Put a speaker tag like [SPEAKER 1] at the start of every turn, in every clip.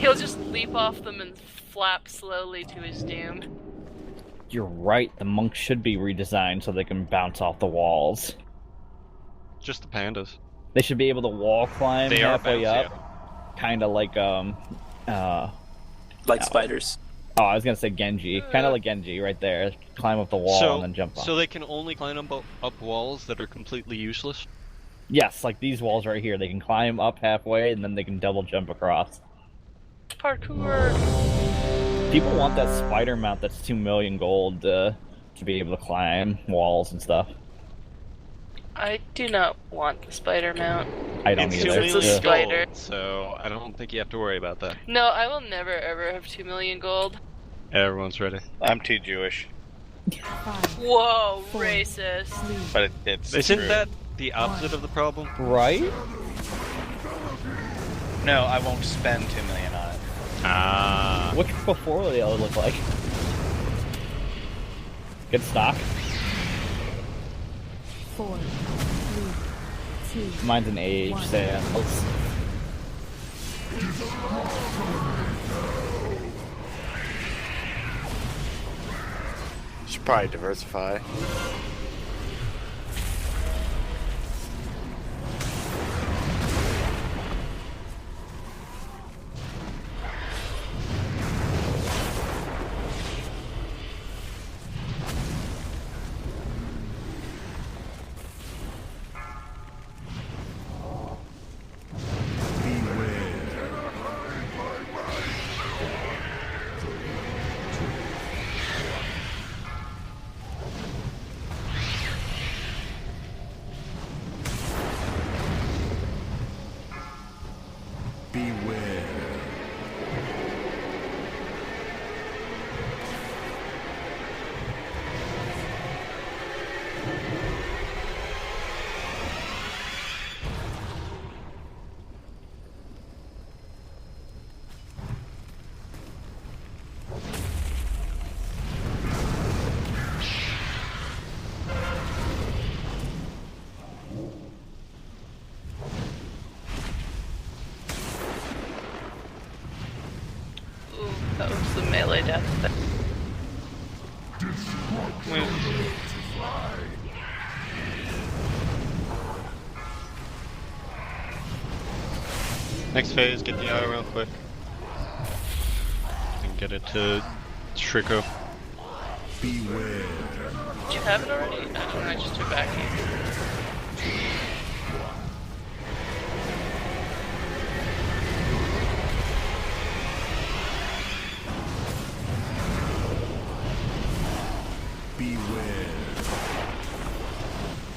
[SPEAKER 1] He'll just leap off them and flap slowly to his doom.
[SPEAKER 2] You're right, the monks should be redesigned so they can bounce off the walls.
[SPEAKER 3] Just the pandas.
[SPEAKER 2] They should be able to wall climb
[SPEAKER 3] They are
[SPEAKER 2] halfway
[SPEAKER 3] bouncy,
[SPEAKER 2] up. Kinda like,
[SPEAKER 4] Like spiders.
[SPEAKER 2] Oh, I was gonna say Genji. Kinda like Genji, right there. Climb up the wall and then jump off.
[SPEAKER 3] So they can only climb up walls that are completely useless?
[SPEAKER 2] Yes, like these walls right here. They can climb up halfway and then they can double jump across.
[SPEAKER 1] Parkour!
[SPEAKER 2] People want that spider mount that's 2 million gold to be able to climb walls and stuff.
[SPEAKER 1] I do not want the spider mount.
[SPEAKER 2] I don't
[SPEAKER 3] It's
[SPEAKER 2] either.
[SPEAKER 3] 2
[SPEAKER 1] It's a
[SPEAKER 3] million
[SPEAKER 1] spider.
[SPEAKER 3] gold, so I don't think you have to worry about that.
[SPEAKER 1] No, I will never ever have 2 million gold.
[SPEAKER 3] Everyone's ready.
[SPEAKER 5] I'm too Jewish,
[SPEAKER 1] Whoa, racist.
[SPEAKER 5] but it's
[SPEAKER 3] Isn't
[SPEAKER 5] true.
[SPEAKER 3] that the opposite of the problem?
[SPEAKER 2] Right?
[SPEAKER 5] No, I won't spend 2 million on it.
[SPEAKER 3] Ah.
[SPEAKER 2] What's portfolio look like? Good stock.
[SPEAKER 6] 4, 3, 2.
[SPEAKER 2] Mine's an age sales.
[SPEAKER 5] Should probably diversify.
[SPEAKER 1] Ooh, that was the melee death.
[SPEAKER 3] Next phase, get the eye real quick. And get it to Shriko.
[SPEAKER 1] Did you have it already? I just took back here.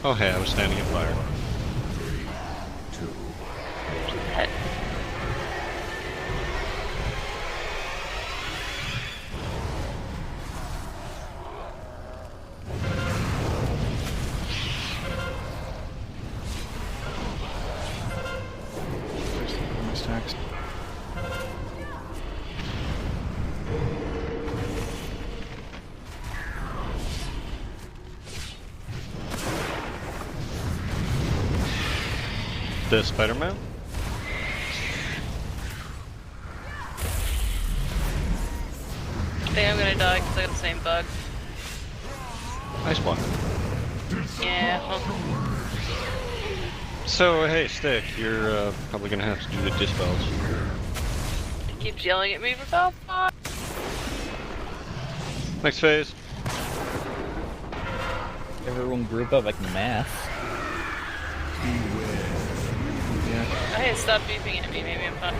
[SPEAKER 3] Oh hey, I was standing in fire.
[SPEAKER 1] Head.
[SPEAKER 3] The Spider-Man?
[SPEAKER 1] I think I'm gonna die because I got the same bug.
[SPEAKER 3] Nice one.
[SPEAKER 1] Yeah, well,
[SPEAKER 3] So, hey, Stick, you're probably gonna have to do the dispels.
[SPEAKER 1] it keeps yelling at me for help.
[SPEAKER 3] Next phase.
[SPEAKER 2] Everyone group up like mass.
[SPEAKER 1] Hey, stop beeping at me, maybe I'm fine.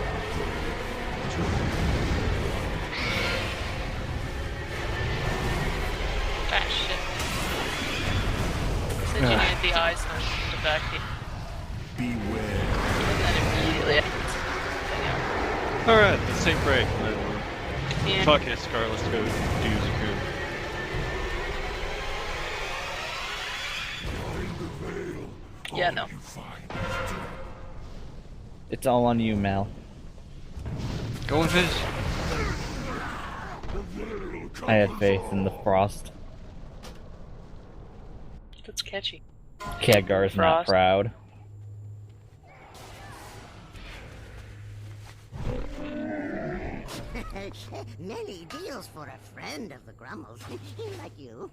[SPEAKER 1] Ah, shit. Said you needed the eyes on the back here. Beware. And then immediately
[SPEAKER 3] Alright, let's take a break.
[SPEAKER 1] yeah.
[SPEAKER 3] Fuck it, Scar, let's go do Zakun.
[SPEAKER 1] Yeah, no.
[SPEAKER 2] It's all on you, Mal.
[SPEAKER 3] Go Invis.
[SPEAKER 2] I had faith in the frost.
[SPEAKER 1] That's catchy.
[SPEAKER 2] Khadgar's not
[SPEAKER 1] Frost.
[SPEAKER 2] proud.
[SPEAKER 4] Many deals for a friend of the Grummles, like you.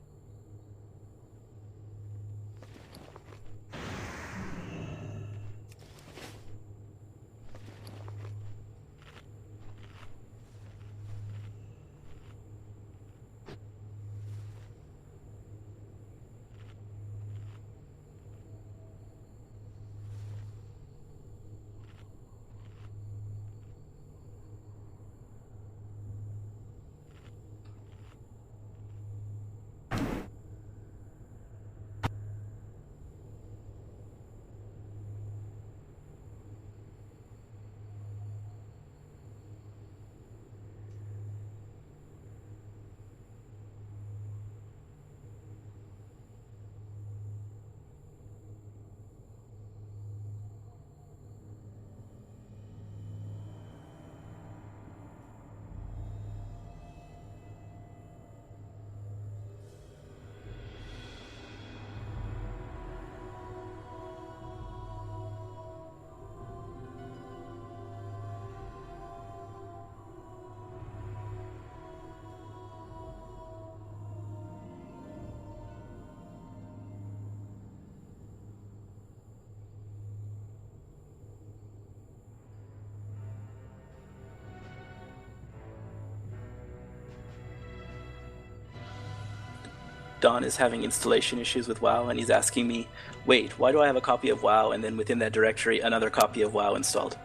[SPEAKER 7] Don is having installation issues with WoW, and he's asking me, wait, why do I have a copy of WoW and then within that directory another copy of WoW installed?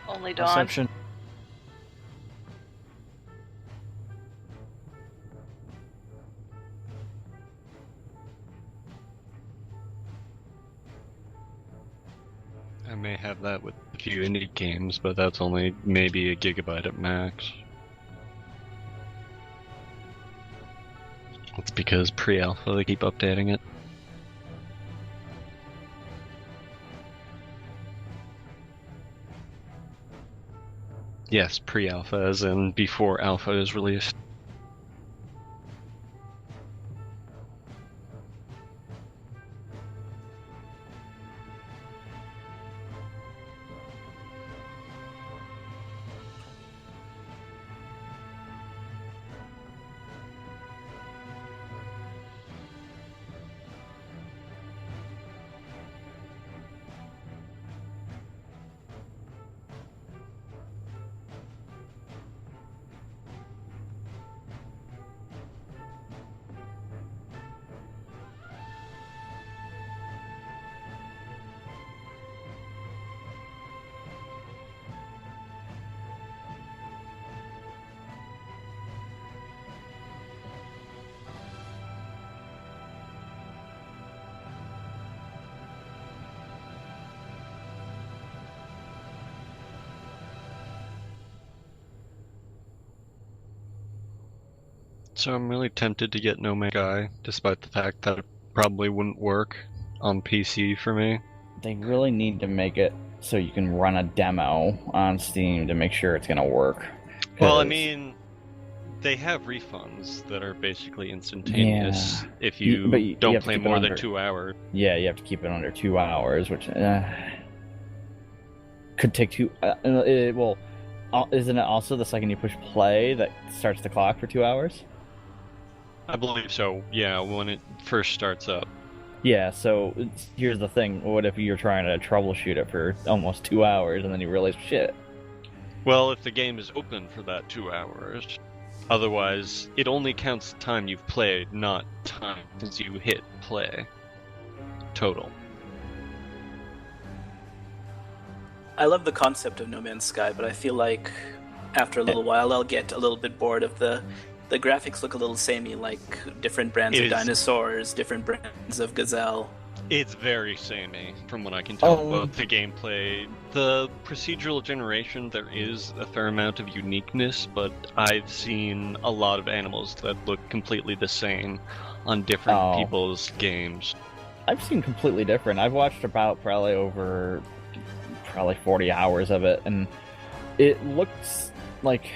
[SPEAKER 1] Only Dawn.
[SPEAKER 2] Reception.
[SPEAKER 3] I may have that with a few indie games, but that's only maybe a gigabyte at max. It's because pre-alpha, they keep updating it. Yes, pre-alpha, as in before alpha is released. So I'm really tempted to get No Man's Sky, despite the fact that it probably wouldn't work on PC for me.
[SPEAKER 2] They really need to make it so you can run a demo on Steam to make sure it's gonna work.
[SPEAKER 3] Well, I
[SPEAKER 2] 'Cause-
[SPEAKER 3] mean, they have refunds that are basically instantaneous if
[SPEAKER 2] But
[SPEAKER 3] you
[SPEAKER 2] you
[SPEAKER 3] don't
[SPEAKER 2] have to
[SPEAKER 3] play
[SPEAKER 2] keep it
[SPEAKER 3] more than
[SPEAKER 2] under-
[SPEAKER 3] 2 hours.
[SPEAKER 2] Yeah, you have to keep it under 2 hours, which could take two. Isn't it also the second you push play that starts the clock for 2 hours?
[SPEAKER 3] I believe so, yeah, when it first starts up.
[SPEAKER 2] Yeah, so here's the thing. What if you're trying to troubleshoot it for almost 2 hours and then you realize, shit.
[SPEAKER 3] Well, if the game is open for that 2 hours. Otherwise, it only counts the time you've played, not time since you hit play. Total.
[SPEAKER 7] I love the concept of No Man's Sky, but I feel like after a little while I'll get a little bit bored of the graphics look a little samey, like different brands of dinosaurs, different brands of gazelle.
[SPEAKER 3] It's very samey, from what I can tell about the gameplay. The procedural generation, there is a fair amount of uniqueness, but I've seen a lot of animals that look completely the same on different people's games.
[SPEAKER 2] I've seen completely different. I've watched about probably 40 hours of it, and it looks like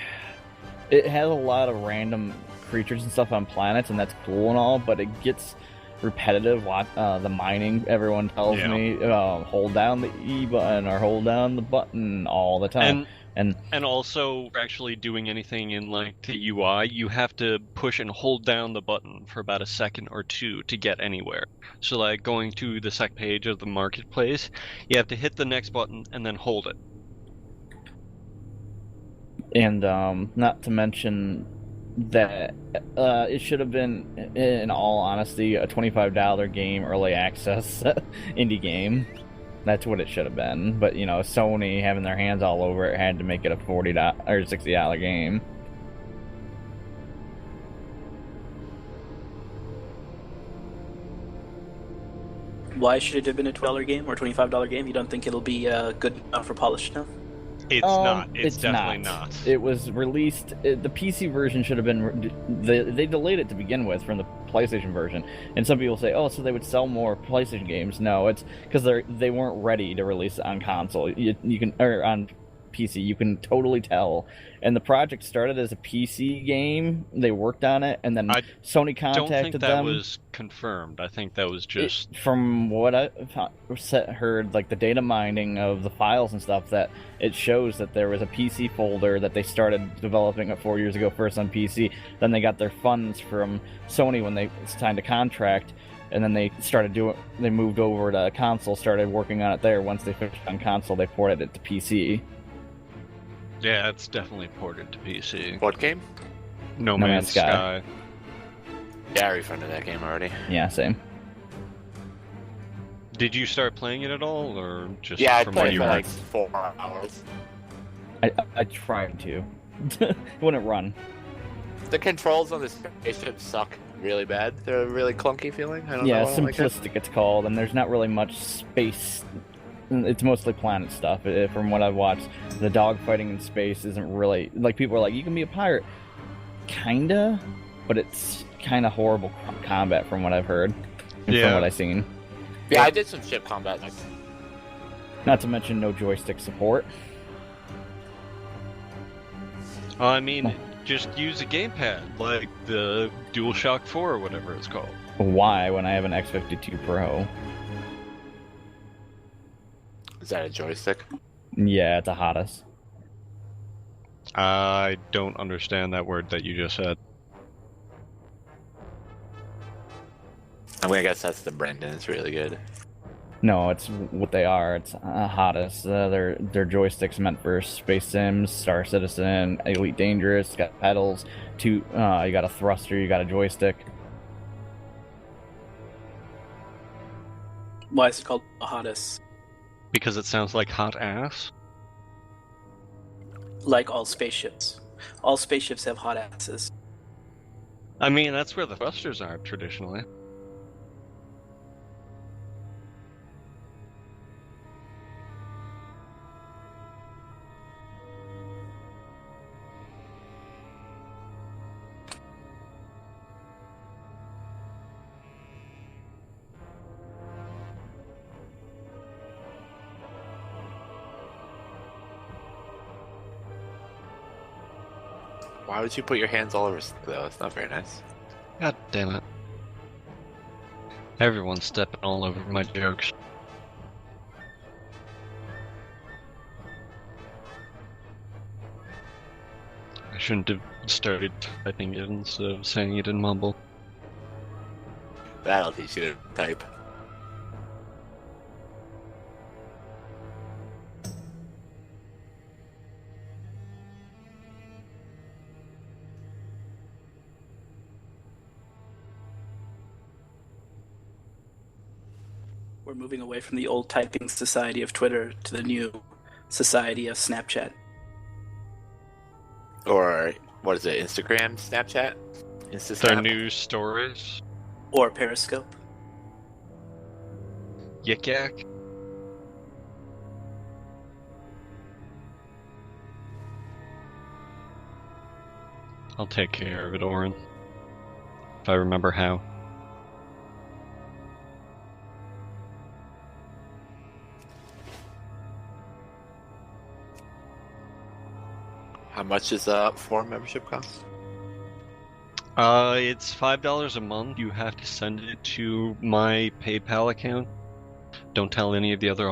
[SPEAKER 2] it has a lot of random creatures and stuff on planets, and that's cool and all, but it gets repetitive. The mining, everyone tells me, hold down the E button or hold down the button all the time. And
[SPEAKER 3] also, for actually doing anything in like the UI, you have to push and hold down the button for about a second or two to get anywhere. So like going to the second page of the marketplace, you have to hit the next button and then hold it.
[SPEAKER 2] And not to mention that it should have been, in all honesty, a $25 game, early access indie game. That's what it should have been. But, you know, Sony having their hands all over it had to make it a $40 or $60 game.
[SPEAKER 7] Why should it have been a $12 game or $25 game? You don't think it'll be good enough or polished enough?
[SPEAKER 3] It's not. It's definitely not.
[SPEAKER 2] It was released. The PC version should have been. They delayed it to begin with from the PlayStation version, and some people say, "Oh, so they would sell more PlayStation games." No, it's because they weren't ready to release it on console. You can or on PC. You can totally tell. And the project started as a PC game. They worked on it, and then Sony contacted them.
[SPEAKER 3] I don't think that was confirmed. I think that was just
[SPEAKER 2] from what I heard, like the data mining of the files and stuff. That it shows that there was a PC folder that they started developing it 4 years ago, first on PC. Then they got their funds from Sony when they signed a contract. And then they they moved over to console, started working on it there. Once they finished on console, they ported it to PC.
[SPEAKER 3] Yeah, it's definitely ported to PC.
[SPEAKER 5] What game?
[SPEAKER 3] No Man's Sky.
[SPEAKER 5] Yeah, I refunded that game already.
[SPEAKER 2] Yeah, same.
[SPEAKER 3] Did you start playing it at all, or just
[SPEAKER 5] I
[SPEAKER 3] from
[SPEAKER 5] played
[SPEAKER 3] what you
[SPEAKER 5] for
[SPEAKER 3] heard?
[SPEAKER 5] like 4 hours.
[SPEAKER 2] I tried to. It wouldn't run.
[SPEAKER 5] The controls on the spaceship suck really bad. They're really clunky feeling. I don't know.
[SPEAKER 2] Simplistic it's called, and there's not really much space. It's mostly planet stuff. From what I've watched, the dogfighting in space isn't really like people are like, you can be a pirate, kinda, but it's kind of horrible combat from what I've heard and from what I've seen.
[SPEAKER 5] Yeah, I did some ship combat.
[SPEAKER 2] Not to mention no joystick support.
[SPEAKER 3] I mean, just use a gamepad like the DualShock 4 or whatever it's called.
[SPEAKER 2] Why, when I have an X52 Pro?
[SPEAKER 5] Is that a joystick?
[SPEAKER 2] Yeah, it's a hottest.
[SPEAKER 3] I don't understand that word that you just said.
[SPEAKER 5] I mean, I guess that's the Brendan. It's really good.
[SPEAKER 2] No, it's what they are. It's hottest. They're joysticks meant for Space Sims, Star Citizen, Elite Dangerous. It's got pedals. You got a thruster. You got a joystick.
[SPEAKER 7] Why is it called hottest?
[SPEAKER 3] Because it sounds like hot ass?
[SPEAKER 7] Like all spaceships. All spaceships have hot asses.
[SPEAKER 3] I mean, that's where the thrusters are, traditionally.
[SPEAKER 5] Why would you put your hands all over though? It's not very nice.
[SPEAKER 3] God damn it. Everyone's stepping all over my jokes. I shouldn't have started typing it instead of saying it in mumble.
[SPEAKER 5] That'll teach you to type.
[SPEAKER 7] We're moving away from the old typing society of Twitter to the new society of Snapchat.
[SPEAKER 5] Or, what is it, Instagram, Snapchat?
[SPEAKER 3] Their new stories.
[SPEAKER 7] Or Periscope.
[SPEAKER 3] Yik yak. I'll take care of it, Oren. If I remember how.
[SPEAKER 5] How much does forum membership cost?
[SPEAKER 3] It's $5 a month. You have to send it to my PayPal account. Don't tell any of the other